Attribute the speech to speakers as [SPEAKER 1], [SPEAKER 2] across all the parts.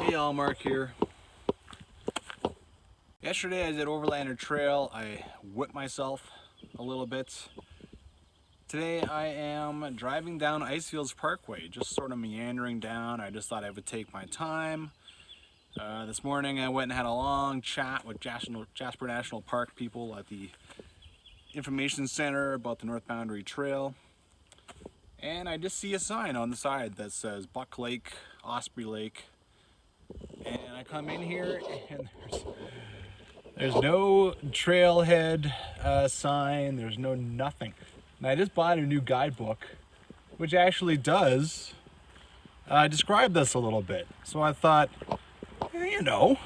[SPEAKER 1] Hey y'all, Mark here. Yesterday I did Overlander Trail. I whipped myself a little bit. Today I am driving down Icefields Parkway, just sort of meandering down. I just thought I would take my time. This morning I went and had a long chat with Jasper National Park people at the information center about the North Boundary Trail. And I just see a sign on the side that says Buck Lake, Osprey Lake. And I come in here and there's no trailhead sign, there's no nothing. And I just bought a new guidebook, which actually does describe this a little bit. So I thought, you know,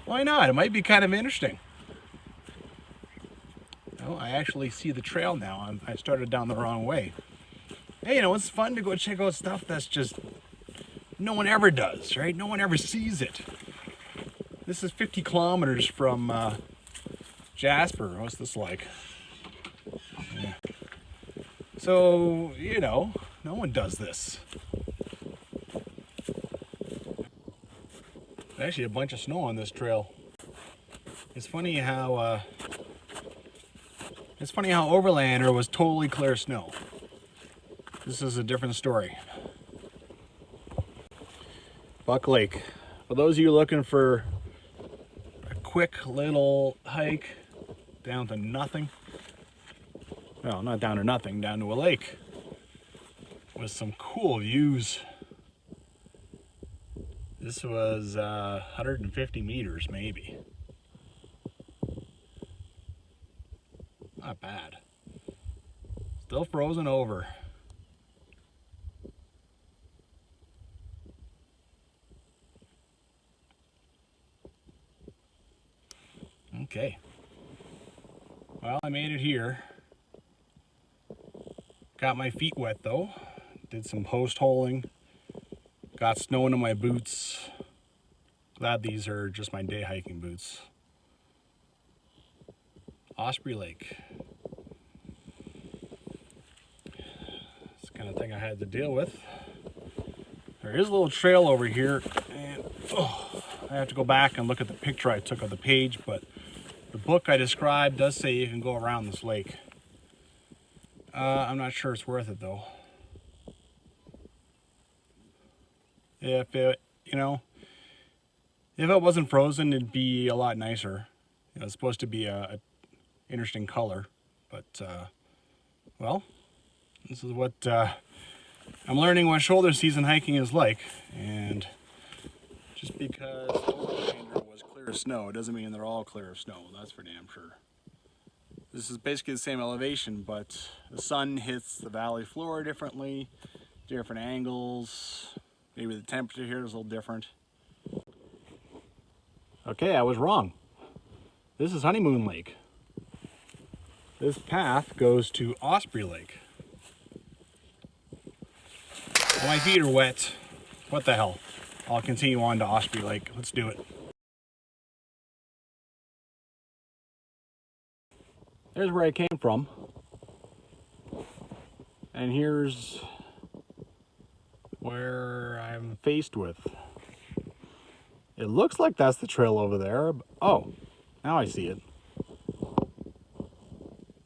[SPEAKER 1] why not? It might be kind of interesting. Oh, I actually see the trail now. I started down the wrong way. Hey, you know, it's fun to go check out stuff that's just no one ever does, right? No one ever sees it. This is 50 kilometers from Jasper. What's this like? Yeah. So, you know, no one does this. There's actually a bunch of snow on this trail. It's funny how Overlander was totally clear snow. This is a different story. Buck Lake. For those of you looking for a quick little hike down to nothing, well, not down to nothing, down to a lake with some cool views. This was 150 meters maybe. Not bad. Still frozen over. Okay. Well, I made it here. Got my feet wet though. Did some post holing. Got snow into my boots. Glad these are just my day hiking boots. Osprey Lake. It's the kind of thing I had to deal with. There is a little trail over here, and I have to go back and look at the picture I took of the page, but the book I described does say you can go around this lake. I'm not sure it's worth it though. If it wasn't frozen, it'd be a lot nicer. You know, it's supposed to be a interesting color, but well, this is what I'm learning what shoulder season hiking is like, and just because Overlander was clear of snow, it doesn't mean they're all clear of snow. That's for damn sure. This is basically the same elevation, but the sun hits the valley floor differently, different angles. Maybe the temperature here is a little different. Okay, I was wrong. This is Honeymoon Lake. This path goes to Osprey Lake. Well, my feet are wet. What the hell? I'll continue on to Osprey Lake. Let's do it. There's where I came from. And here's where I'm faced with. It looks like that's the trail over there. Oh, now I see it.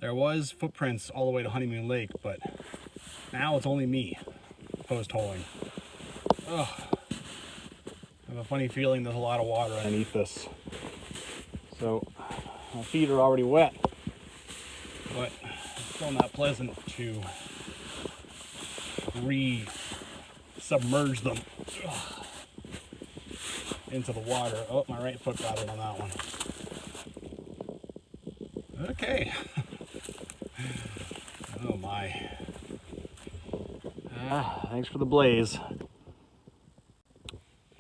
[SPEAKER 1] There was footprints all the way to Honeymoon Lake, but now it's only me post-holing. Oh, I have a funny feeling there's a lot of water underneath this. So my feet are already wet, but it's still not pleasant to re-submerge them into the water. Oh, my right foot got it on that one. Okay. Oh my. Thanks for the blaze.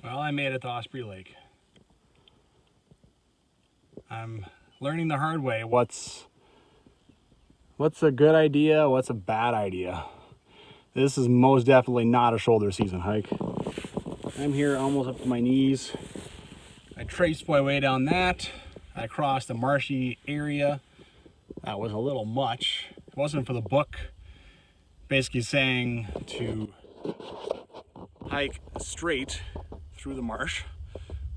[SPEAKER 1] Well, I made it to Osprey Lake. I'm learning the hard way what's a good idea, what's a bad idea. This is most definitely not a shoulder season hike. I'm here almost up to my knees. I traced my way down that. I crossed a marshy area. That was a little much. It wasn't for the book basically saying to hike straight through through the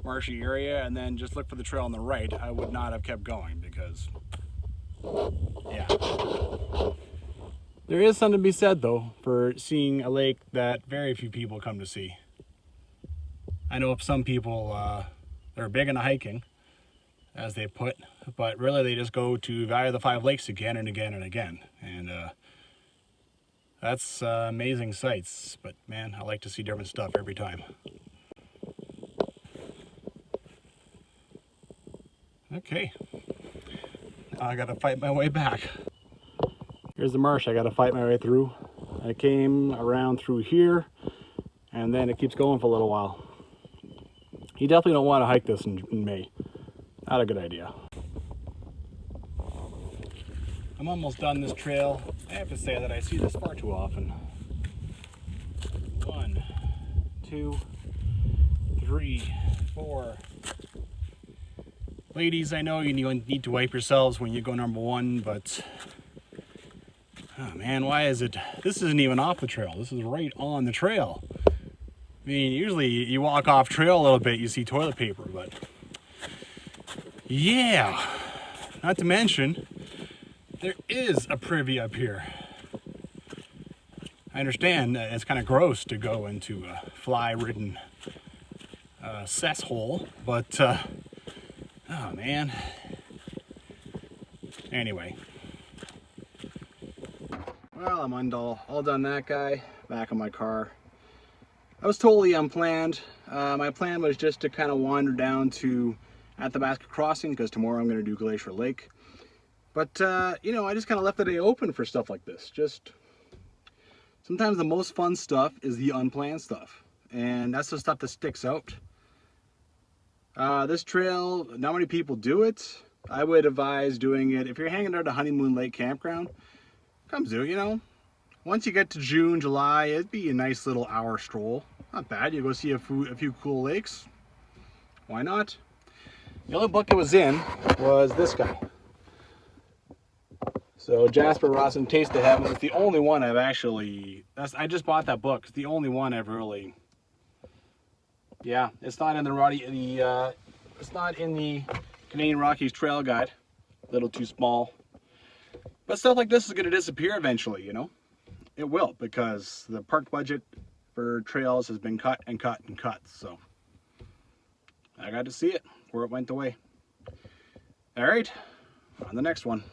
[SPEAKER 1] marshy area and then just look for the trail on the right, I would not have kept going because, yeah. There is something to be said though for seeing a lake that very few people come to see. I know some people, they're big into hiking, as they put, but really they just go to Valley of the Five Lakes again and again and again. And that's amazing sights, but man, I like to see different stuff every time. Okay, now I gotta fight my way back. Here's the marsh I gotta fight my way through. I came around through here, and then it keeps going for a little while. You definitely don't want to hike this in May. Not a good idea. I'm almost done this trail. I have to say that I see this far too often. 1, 2, 3, 4. Ladies, I know you need to wipe yourselves when you go number 1, but oh man, why is it? This isn't even off the trail. This is right on the trail. I mean, usually you walk off trail a little bit, you see toilet paper, but yeah. Not to mention, there is a privy up here. I understand that it's kind of gross to go into a fly-ridden cess hole, but oh man. Anyway. Well, I'm all done that guy. Back in my car. I was totally unplanned. My plan was just to kind of wander down to Athabasca Crossing because tomorrow I'm going to do Glacier Lake. But, you know, I just kind of left the day open for stuff like this. Just sometimes the most fun stuff is the unplanned stuff. And that's the stuff that sticks out. This trail, not many people do it. I would advise doing it if you're hanging out at Honeymoon Lake Campground. Come do, you know. Once you get to June, July, it'd be a nice little hour stroll. Not bad. You go see a few cool lakes. Why not? The only book it was in was this guy. So Jasper National Taste of Heaven. It's the only one I've actually. I just bought that book. It's the only one I've really. Yeah, it's not in the it's not in the Canadian Rockies Trail Guide. A little too small. But stuff like this is going to disappear eventually, you know. It will, because the park budget for trails has been cut and cut and cut. So I got to see it where it went away. All right, on the next one.